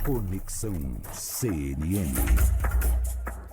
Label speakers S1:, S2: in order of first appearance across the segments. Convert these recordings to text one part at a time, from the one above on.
S1: Conexão CNN.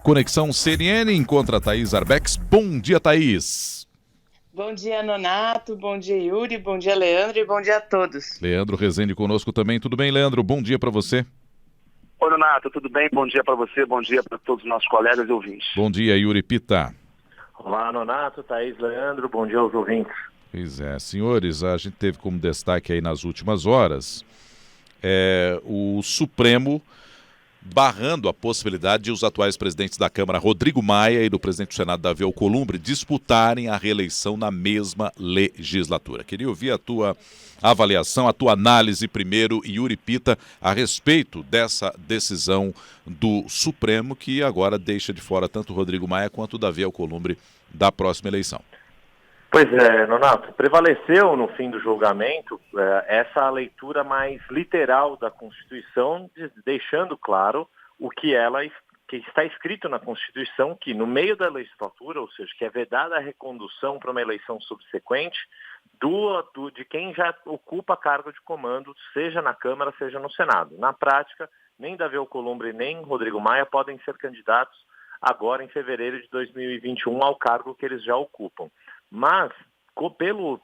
S2: Conexão CNN encontra a Thaís Arbex. Bom dia, Thaís.
S3: Bom dia, Nonato. Bom dia, Yuri. Bom dia, Leandro. E bom dia a todos.
S2: Leandro Rezende conosco também. Tudo bem, Leandro? Bom dia para você.
S4: Oi, Nonato. Tudo bem? Bom dia para você. Bom dia para todos os nossos colegas e ouvintes.
S2: Bom dia, Yuri Pita.
S5: Olá, Nonato, Thaís, Leandro. Bom dia aos ouvintes.
S2: Pois é, senhores, a gente teve como destaque aí nas últimas horas o Supremo barrando a possibilidade de os atuais presidentes da Câmara, Rodrigo Maia, e do presidente do Senado, Davi Alcolumbre, disputarem a reeleição na mesma legislatura. Queria ouvir a tua avaliação, a tua análise primeiro, Yuri Pita, a respeito dessa decisão do Supremo, que agora deixa de fora tanto o Rodrigo Maia quanto o Davi Alcolumbre da próxima eleição.
S5: Pois é, Nonato, prevaleceu no fim do julgamento essa leitura mais literal da Constituição, deixando claro o que está escrito na Constituição, que no meio da legislatura, ou seja, que é vedada a recondução para uma eleição subsequente de quem já ocupa cargo de comando, seja na Câmara, seja no Senado. Na prática, nem Davi Alcolumbre nem Rodrigo Maia podem ser candidatos agora em fevereiro de 2021 ao cargo que eles já ocupam. Mas,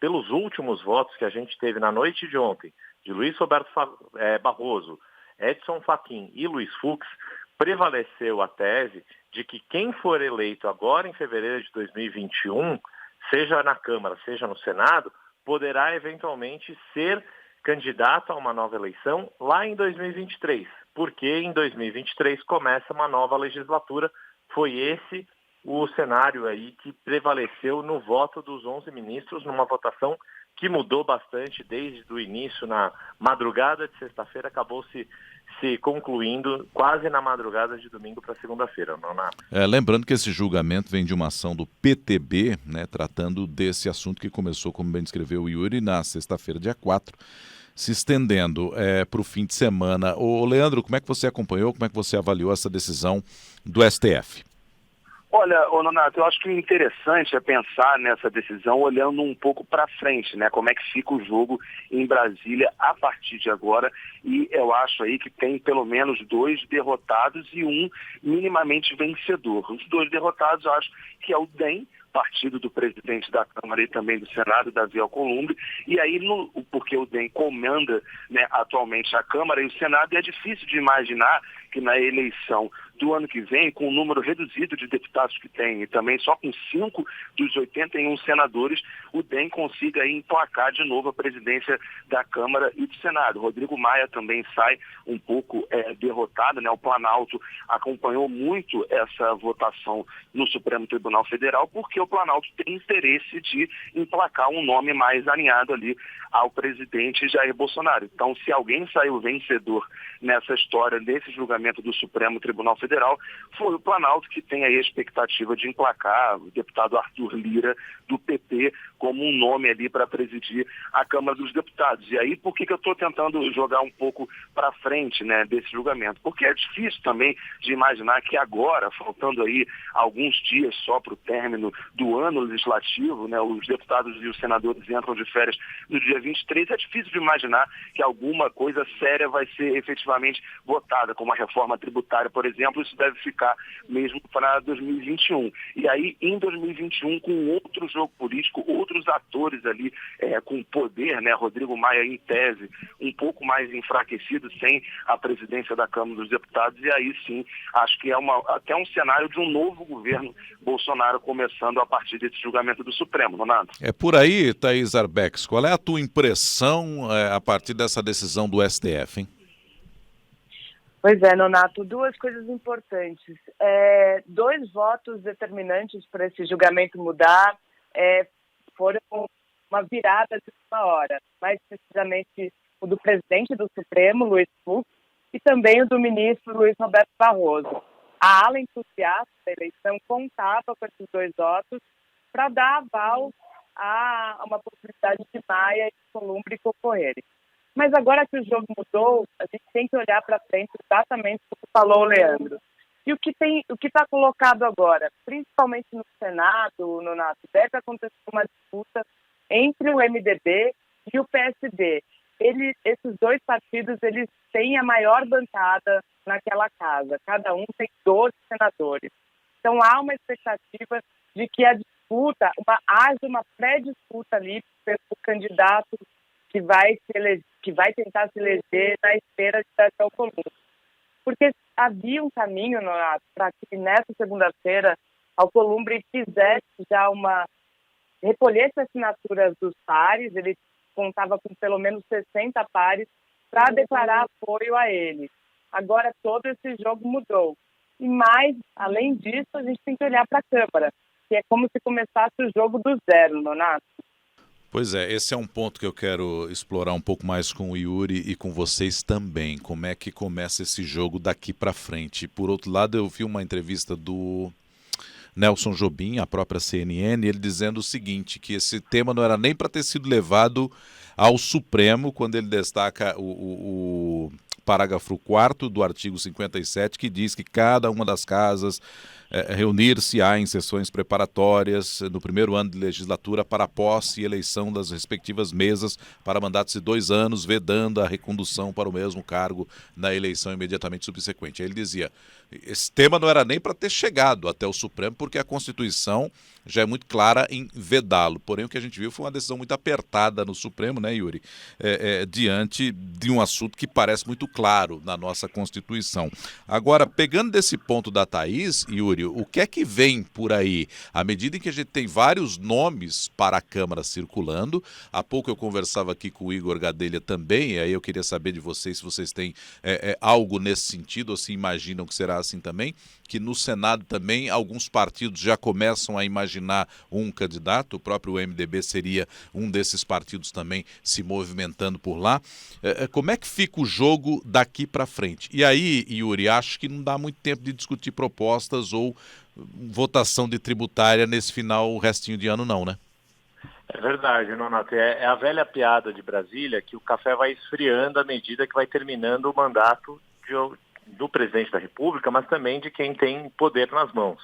S5: pelos últimos votos que a gente teve na noite de ontem, de Luiz Roberto Barroso, Edson Fachin e Luiz Fux, prevaleceu a tese de que quem for eleito agora em fevereiro de 2021, seja na Câmara, seja no Senado, poderá eventualmente ser candidato a uma nova eleição lá em 2023, porque em 2023 começa uma nova legislatura. Foi esse o cenário aí que prevaleceu no voto dos 11 ministros, numa votação que mudou bastante desde o início, na madrugada de sexta-feira, acabou se concluindo quase na madrugada de domingo para segunda-feira.
S2: Lembrando que esse julgamento vem de uma ação do PTB, né, tratando desse assunto que começou, como bem descreveu o Yuri, na sexta-feira, dia 4, se estendendo para o fim de semana. Ô, Leandro, como é que você acompanhou, como é que você avaliou essa decisão do STF?
S4: Olha, Nonato, eu acho que o interessante é pensar nessa decisão olhando um pouco para frente, né? Como é que fica o jogo em Brasília a partir de agora. E eu acho aí que tem pelo menos 2 derrotados e um minimamente vencedor. Os 2 derrotados eu acho que é o DEM, partido do presidente da Câmara e também do Senado, Davi Alcolumbre, e aí, porque o DEM comanda, né, atualmente a Câmara e o Senado, e é difícil de imaginar que na eleição do ano que vem, com o número reduzido de deputados que tem, e também só com 5 dos 81 senadores, o DEM consiga aí emplacar de novo a presidência da Câmara e do Senado. Rodrigo Maia também sai um pouco derrotado, né? O Planalto acompanhou muito essa votação no Supremo Tribunal Federal, porque o Planalto tem interesse de emplacar um nome mais alinhado ali ao presidente Jair Bolsonaro. Então, se alguém saiu vencedor nessa história, desse julgamento do Supremo Tribunal Federal, foi o Planalto, que tem aí a expectativa de emplacar o deputado Arthur Lira, do PP, como um nome ali para presidir a Câmara dos Deputados. E aí, por que eu estou tentando jogar um pouco para frente, né, desse julgamento? Porque é difícil também de imaginar que agora, faltando aí alguns dias só para o término do ano legislativo, né, os deputados e os senadores entram de férias no dia 23, é difícil de imaginar que alguma coisa séria vai ser efetivamente votada, como a reforma tributária, por exemplo. Isso deve ficar mesmo para 2021. E aí, em 2021, com outro jogo político, outros atores ali com poder, né, Rodrigo Maia, em tese, um pouco mais enfraquecido, sem a presidência da Câmara dos Deputados, e aí sim, acho que é até um cenário de um novo governo Bolsonaro começando a partir desse julgamento do Supremo, Nonato.
S2: É por aí, Thaís Arbex, qual é a tua impressão a partir dessa decisão do STF, hein?
S3: Pois é, Nonato, 2 coisas importantes. 2 votos determinantes para esse julgamento mudar foram uma virada de uma hora, mais precisamente o do presidente do Supremo, Luiz Fux, e também o do ministro Luiz Roberto Barroso. A ala entusiasta da eleição contava com esses 2 votos para dar aval a uma possibilidade de Maia e Alcolumbre concorrerem. Mas agora que o jogo mudou, a gente tem que olhar para frente exatamente como falou o Leandro. E o que está colocado agora, principalmente no Senado, Nonato, deve acontecer uma disputa entre o MDB e o PSD. esses dois partidos, eles têm a maior bancada naquela casa. Cada um tem 12 senadores. Então, há uma expectativa de que a disputa, haja uma pré-disputa ali pelo candidato que vai tentar se eleger na esteira de Davi Alcolumbre. Porque havia um caminho para que nessa segunda-feira Alcolumbre fizesse já recolhesse assinaturas dos pares, ele contava com pelo menos 60 pares para declarar apoio a ele. Agora todo esse jogo mudou. E mais, além disso, a gente tem que olhar para a Câmara, que é como se começasse o jogo do zero, Nonato.
S2: Pois é, esse é um ponto que eu quero explorar um pouco mais com o Yuri e com vocês também. Como é que começa esse jogo daqui para frente? Por outro lado, eu vi uma entrevista do Nelson Jobim, a própria CNN, ele dizendo o seguinte, que esse tema não era nem para ter sido levado ao Supremo, quando ele destaca o parágrafo 4º do artigo 57, que diz que cada uma das casas reunir-se-á em sessões preparatórias no primeiro ano de legislatura para a posse e eleição das respectivas mesas para mandatos de 2 anos, vedando a recondução para o mesmo cargo na eleição imediatamente subsequente. Aí ele dizia, esse tema não era nem para ter chegado até o Supremo, porque a Constituição já é muito clara em vedá-lo. Porém, o que a gente viu foi uma decisão muito apertada no Supremo, né, Yuri? Diante de um assunto que parece muito claro na nossa Constituição. Agora, pegando desse ponto da Thaís, Yuri, o que é que vem por aí? À medida em que a gente tem vários nomes para a Câmara circulando, há pouco eu conversava aqui com o Igor Gadelha também, e aí eu queria saber de vocês se vocês têm algo nesse sentido, ou se imaginam que será assim também, que no Senado também alguns partidos já começam a imaginar um candidato, o próprio MDB seria um desses partidos também se movimentando por lá. Como é que fica o jogo daqui para frente? E aí, Yuri, acho que não dá muito tempo de discutir propostas ou votação de tributária nesse final, o restinho de ano não, né?
S5: É verdade, Nonato. É a velha piada de Brasília que o café vai esfriando à medida que vai terminando o mandato do presidente da República, mas também de quem tem poder nas mãos.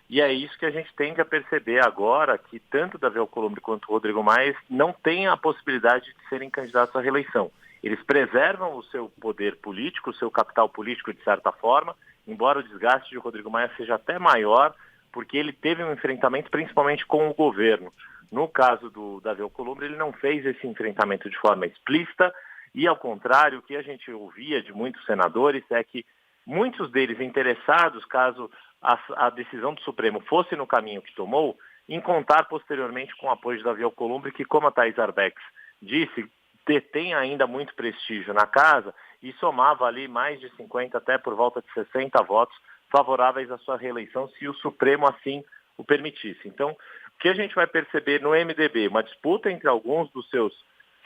S5: E é isso que a gente tende a perceber agora, que tanto Davi Alcolumbre quanto o Rodrigo Maia não têm a possibilidade de serem candidatos à reeleição. Eles preservam o seu poder político, o seu capital político de certa forma, embora o desgaste de Rodrigo Maia seja até maior, porque ele teve um enfrentamento principalmente com o governo. No caso do Davi Alcolumbre, ele não fez esse enfrentamento de forma explícita, e ao contrário, o que a gente ouvia de muitos senadores é que muitos deles interessados, caso a decisão do Supremo fosse no caminho que tomou, em contar posteriormente com o apoio de Davi Alcolumbre, que, como a Thaís Arbex disse, detém ainda muito prestígio na casa e somava ali mais de 50, até por volta de 60 votos favoráveis à sua reeleição, se o Supremo assim o permitisse. Então, o que a gente vai perceber no MDB? Uma disputa entre alguns dos seus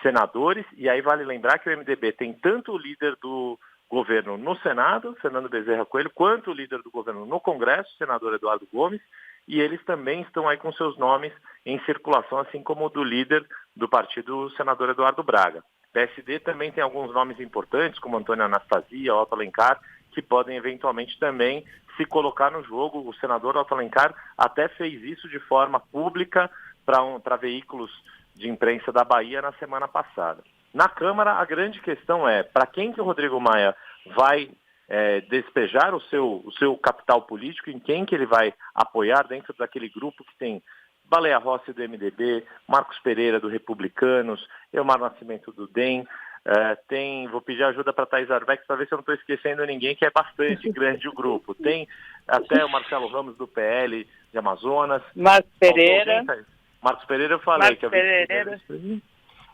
S5: senadores, e aí vale lembrar que o MDB tem tanto o líder do governo no Senado, Fernando Bezerra Coelho, quanto o líder do governo no Congresso, senador Eduardo Gomes, e eles também estão aí com seus nomes em circulação, assim como o do líder do partido, o senador Eduardo Braga. PSD também tem alguns nomes importantes, como Antônio Anastasia, Otto Alencar, que podem eventualmente também se colocar no jogo. O senador Otto Alencar até fez isso de forma pública para veículos de imprensa da Bahia na semana passada. Na Câmara, a grande questão é para quem que o Rodrigo Maia vai despejar o seu capital político, em quem que ele vai apoiar dentro daquele grupo que tem Baleia Rossi do MDB, Marcos Pereira do Republicanos, Elmar Nascimento do DEM, vou pedir ajuda para a Thaís Arbex para ver se eu não estou esquecendo ninguém, que é bastante grande o grupo. Tem até o Marcelo Ramos do PL de Amazonas.
S3: Marcos Pereira.
S5: Marcos Pereira eu falei.
S3: Marcos Pereira.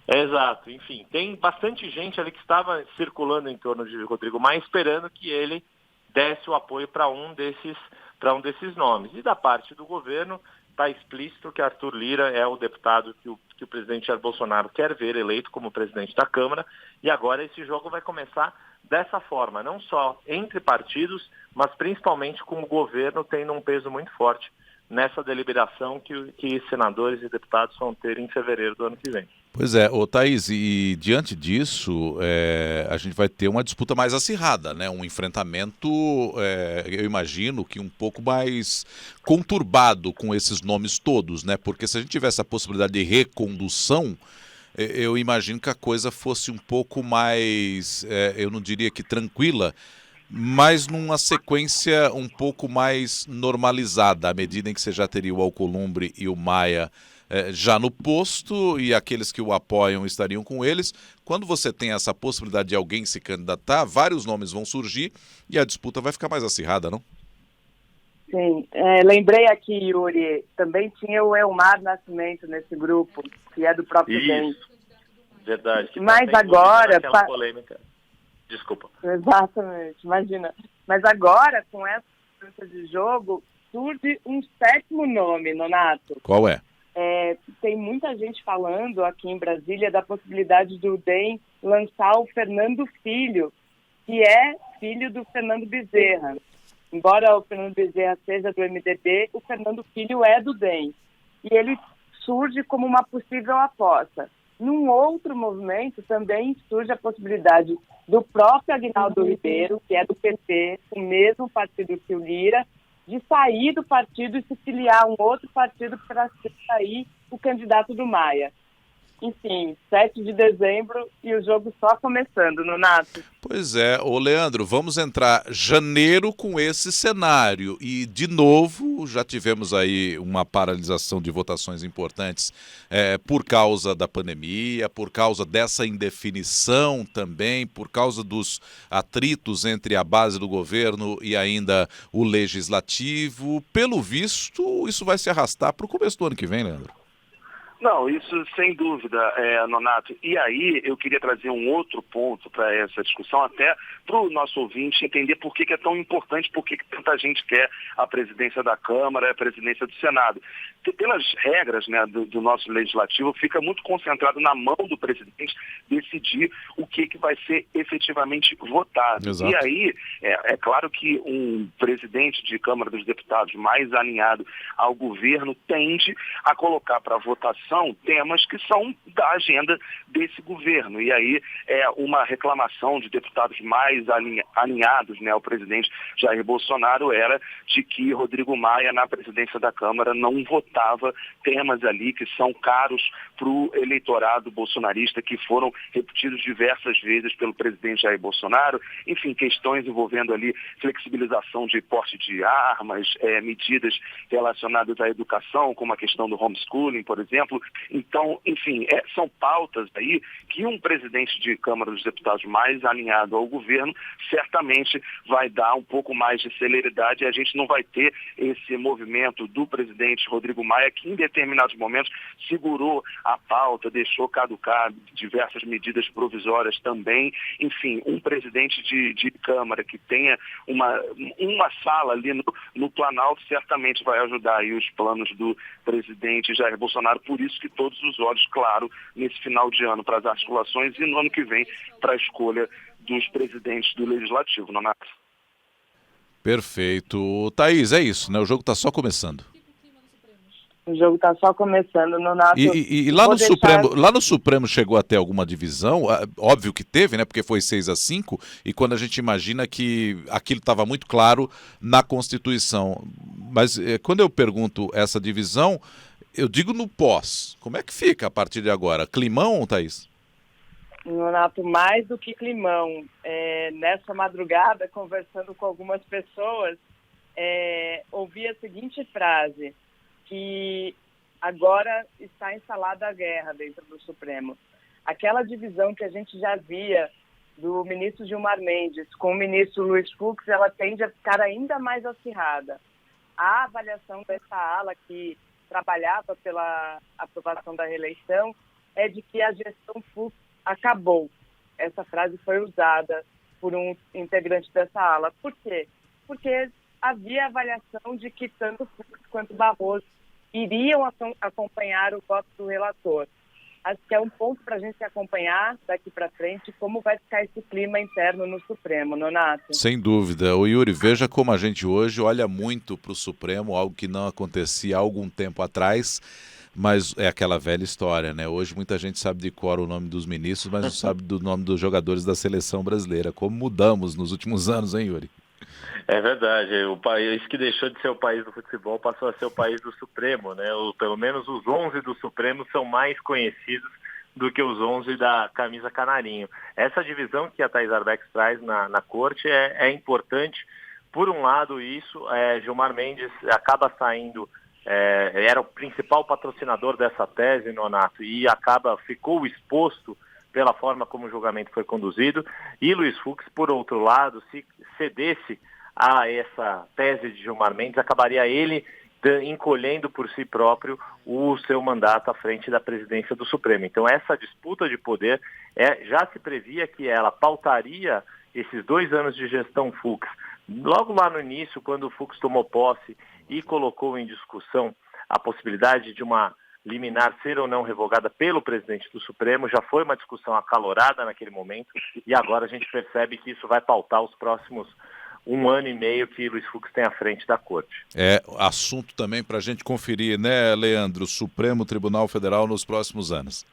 S5: Exato, enfim, tem bastante gente ali que estava circulando em torno de Rodrigo Maia, esperando que ele desse o apoio para um desses nomes. E da parte do governo, está explícito que Arthur Lira é o deputado que o presidente Jair Bolsonaro quer ver eleito como presidente da Câmara, e agora esse jogo vai começar dessa forma, não só entre partidos, mas principalmente com o governo tendo um peso muito forte nessa deliberação que senadores e deputados vão ter em fevereiro do ano que vem.
S2: Pois é, Thaís, e diante disso, a gente vai ter uma disputa mais acirrada, né? Um enfrentamento, eu imagino que um pouco mais conturbado com esses nomes todos, né? Porque se a gente tivesse a possibilidade de recondução, eu imagino que a coisa fosse um pouco mais, eu não diria que tranquila, mas numa sequência um pouco mais normalizada, à medida em que você já teria o Alcolumbre e o Maia já no posto e aqueles que o apoiam estariam com eles. Quando você tem essa possibilidade de alguém se candidatar, vários nomes vão surgir e a disputa vai ficar mais acirrada, não?
S3: Sim, lembrei aqui, Yuri, também tinha o Elmar Nascimento nesse grupo, que é do próprio DEM.
S5: Isso, verdade.
S3: Mas agora...
S5: polêmica. Desculpa.
S3: Exatamente, imagina. Mas agora, com essa mudança de jogo, surge um sétimo nome, Nonato.
S2: Qual é?
S3: Tem muita gente falando aqui em Brasília da possibilidade do DEM lançar o Fernando Filho, que é filho do Fernando Bezerra. Embora o Fernando Bezerra seja do MDB, o Fernando Filho é do DEM. E ele surge como uma possível aposta. Num outro movimento também surge a possibilidade do próprio Aguinaldo Ribeiro, que é do PT, o mesmo partido que o Lira, de sair do partido e se filiar a um outro partido para sair o candidato do Maia. Enfim, 7 de dezembro e o jogo só começando, Nonato.
S2: Pois é, ô Leandro, vamos entrar janeiro com esse cenário e, de novo, já tivemos aí uma paralisação de votações importantes por causa da pandemia, por causa dessa indefinição também, por causa dos atritos entre a base do governo e ainda o legislativo. Pelo visto, isso vai se arrastar para o começo do ano que vem, Leandro.
S4: Não, isso sem dúvida, Nonato. E aí eu queria trazer um outro ponto para essa discussão, até para o nosso ouvinte entender por que é tão importante, por que tanta gente quer a presidência da Câmara, a presidência do Senado. Pelas regras, né, do nosso legislativo, fica muito concentrado na mão do presidente decidir o que vai ser efetivamente votado.
S2: Exato.
S4: E aí, é claro que um presidente de Câmara dos Deputados mais alinhado ao governo tende a colocar para votação temas que são da agenda desse governo. E aí é uma reclamação de deputados mais alinhados, né, ao presidente Jair Bolsonaro era de que Rodrigo Maia, na presidência da Câmara, não votava temas ali que são caros para o eleitorado bolsonarista, que foram repetidos diversas vezes pelo presidente Jair Bolsonaro. Enfim, questões envolvendo ali flexibilização de porte de armas, medidas relacionadas à educação, como a questão do homeschooling, por exemplo. Então, enfim, são pautas aí que um presidente de Câmara dos Deputados mais alinhado ao governo certamente vai dar um pouco mais de celeridade e a gente não vai ter esse movimento do presidente Rodrigo Maia, que em determinados momentos segurou a pauta, deixou caducar diversas medidas provisórias também. Enfim, um presidente de Câmara que tenha uma sala ali no Planalto certamente vai ajudar aí os planos do presidente Jair Bolsonaro. Por isso que todos os olhos, claro, nesse final de ano para as articulações e no ano que vem para a escolha dos presidentes do Legislativo, Nonato.
S2: Perfeito. Thaís, é isso, né? O jogo está só começando.
S3: O jogo está só começando, Nonato.
S2: E lá no Supremo chegou até alguma divisão? Óbvio que teve, né? Porque foi 6-5, e quando a gente imagina que aquilo estava muito claro na Constituição. Mas quando eu pergunto essa divisão, eu digo no pós. Como é que fica a partir de agora? Climão, Thaís?
S3: Nonato, mais do que climão. Nessa madrugada, conversando com algumas pessoas, ouvi a seguinte frase, que agora está instalada a guerra dentro do Supremo. Aquela divisão que a gente já via do ministro Gilmar Mendes com o ministro Luiz Fux, ela tende a ficar ainda mais acirrada. A avaliação dessa ala que trabalhava pela aprovação da reeleição é de que a gestão Fux acabou. Essa frase foi usada por um integrante dessa ala. Por quê? Porque havia avaliação de que tanto Fux quanto Barroso iriam acompanhar o voto do relator. Acho que é um ponto para a gente acompanhar daqui para frente como vai ficar esse clima interno no Supremo, Nonato.
S2: Sem dúvida. O Yuri, veja como a gente hoje olha muito para o Supremo, algo que não acontecia há algum tempo atrás, mas é aquela velha história, né? Hoje muita gente sabe de cor o nome dos ministros, mas não sabe do nome dos jogadores da seleção brasileira. Como mudamos nos últimos anos, hein, Yuri?
S5: É verdade, o país que deixou de ser o país do futebol passou a ser o país do Supremo, né? Pelo menos os 11 do Supremo são mais conhecidos do que os 11 da camisa canarinho. Essa divisão que a Thais Arbex traz na corte é importante. Por um lado, Gilmar Mendes acaba saindo, era o principal patrocinador dessa tese, Nonato, e ficou exposto pela forma como o julgamento foi conduzido. E Luiz Fux, por outro lado, se cedesse a essa tese de Gilmar Mendes, acabaria ele encolhendo por si próprio o seu mandato à frente da presidência do Supremo. Então essa disputa de poder já se previa que ela pautaria esses 2 anos de gestão Fux. Logo lá no início, quando o Fux tomou posse e colocou em discussão a possibilidade de uma liminar ser ou não revogada pelo presidente do Supremo, já foi uma discussão acalorada naquele momento, e agora a gente percebe que isso vai pautar os próximos 1 ano e meio que Luiz Fux tem à frente da corte.
S2: É assunto também para a gente conferir, né, Leandro? Supremo Tribunal Federal nos próximos anos.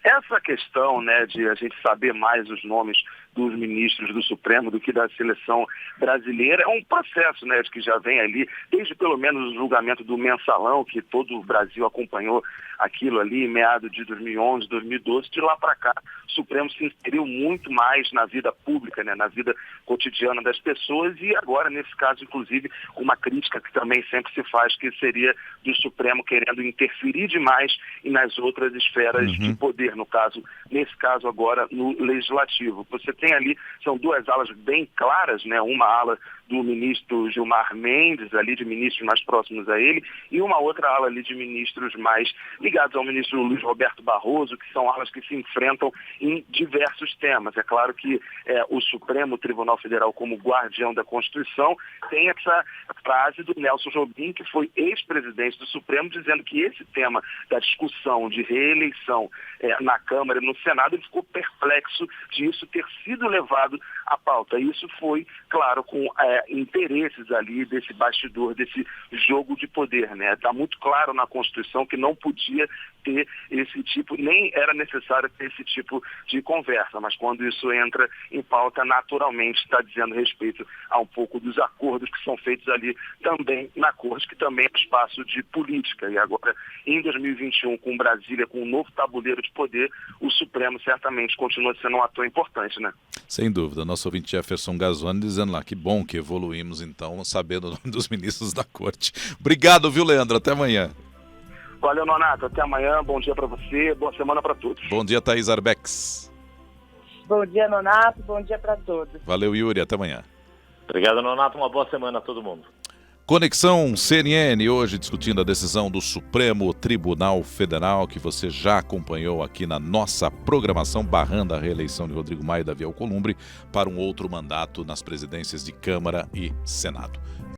S4: Essa questão, né, de a gente saber mais os nomes dos ministros do Supremo do que da seleção brasileira é um processo, né, de que já vem ali, desde pelo menos o julgamento do Mensalão, que todo o Brasil acompanhou aquilo ali, em meados de 2011, 2012, de lá para cá, o Supremo se inseriu muito mais na vida pública, né, na vida cotidiana das pessoas, e agora, nesse caso, inclusive, uma crítica que também sempre se faz, que seria do Supremo querendo interferir demais nas outras esferas de poder, nesse caso agora, no Legislativo. Você tem ali, são 2 alas bem claras, né, uma ala do ministro Gilmar Mendes, ali de ministros mais próximos a ele, e uma outra ala ali de ministros mais ligados ao ministro Luiz Roberto Barroso, que são alas que se enfrentam em diversos temas. É claro que o Supremo Tribunal Federal, como guardião da Constituição, tem essa frase do Nelson Jobim, que foi ex-presidente do Supremo, dizendo que esse tema da discussão de reeleição na Câmara e no Senado, ele ficou perplexo de isso ter sido levado à pauta. E isso foi, claro, com interesses ali desse bastidor, desse jogo de poder, né? Está muito claro na Constituição que não podia ter esse tipo, nem era necessário ter esse tipo de conversa, mas quando isso entra em pauta, naturalmente está dizendo respeito a um pouco dos acordos que são feitos ali também na Corte, que também é espaço de política. E agora, em 2021, com Brasília, com um novo tabuleiro de poder, o Supremo certamente continua sendo um ator importante, né?
S2: Sem dúvida. Nosso ouvinte Jefferson Gazzoni dizendo lá, que bom que evoluímos então, sabendo o nome dos ministros da Corte. Obrigado, viu, Leandro? Até amanhã.
S4: Valeu, Nonato. Até amanhã. Bom dia para você. Boa semana para todos.
S2: Bom dia, Thais Arbex.
S3: Bom dia, Nonato. Bom dia para todos.
S2: Valeu, Yuri. Até amanhã.
S5: Obrigado, Nonato. Uma boa semana a todo mundo.
S2: Conexão CNN, hoje discutindo a decisão do Supremo Tribunal Federal, que você já acompanhou aqui na nossa programação, barrando a reeleição de Rodrigo Maia e Davi Alcolumbre para um outro mandato nas presidências de Câmara e Senado.